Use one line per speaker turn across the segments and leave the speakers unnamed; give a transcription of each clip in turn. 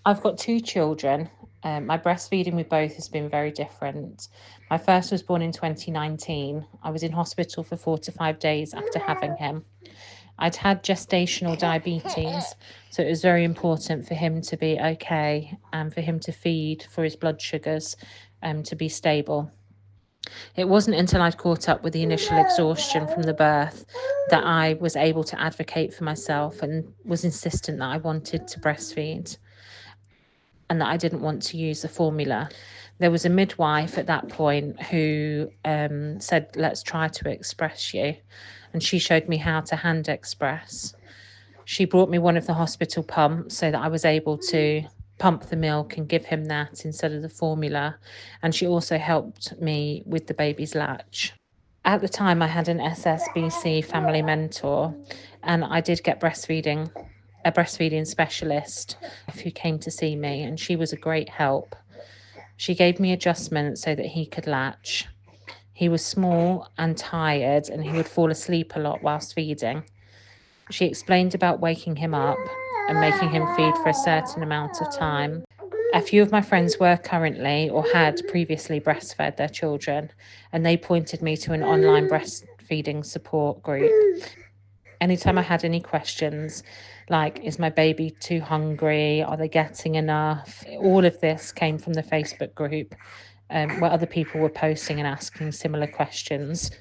I've got two children. My breastfeeding with both has been very different. My first was born in 2019. I was in hospital for 4 to 5 days after having him. I'd had gestational diabetes, so it was very important for him to be okay and for him to feed, for his blood sugars to be stable. It wasn't until I'd caught up with the initial exhaustion from the birth that I was able to advocate for myself and was insistent that I wanted to breastfeed and that I didn't want to use the formula. There was a midwife at that point who said, let's try to express you. And she showed me how to hand express. She brought me one of the hospital pumps so that I was able to pump the milk and give him that instead of the formula. And she also helped me with the baby's latch. At the time, I had an SSBC family mentor, and I did get a breastfeeding specialist who came to see me, and she was a great help. She gave me adjustments so that he could latch. He was small and tired, and he would fall asleep a lot whilst feeding. She explained about waking him up and making him feed for a certain amount of time. A few of my friends were currently or had previously breastfed their children, and they pointed me to an online breastfeeding support group. Anytime I had any questions, like, is my baby too hungry? Are they getting enough? All of this came from the Facebook group where other people were posting and asking similar questions.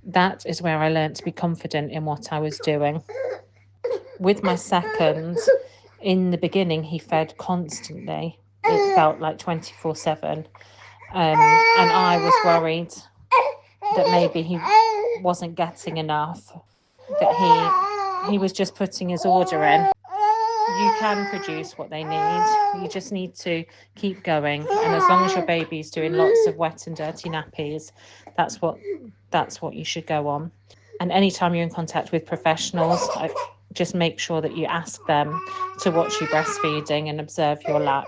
That is where I learned to be confident in what I was doing. With my second, in the beginning, he fed constantly. It felt like 24/7. And I was worried that maybe he wasn't getting enough, that he was just putting his order in. You can produce what they need. You just need to keep going. And as long as your baby's doing lots of wet and dirty nappies, that's what you should go on. And anytime you're in contact with professionals, just make sure that you ask them to watch you breastfeeding and observe your latch.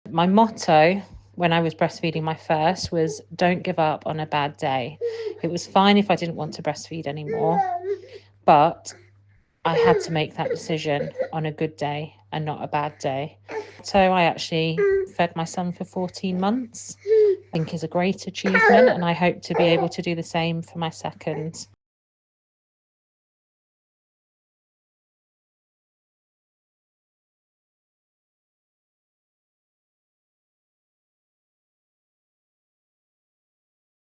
My motto when I was breastfeeding my first was, don't give up on a bad day. It was fine if I didn't want to breastfeed anymore, but I had to make that decision on a good day and not a bad day. So I actually fed my son for 14 months. I think is a great achievement, and I hope to be able to do the same for my second.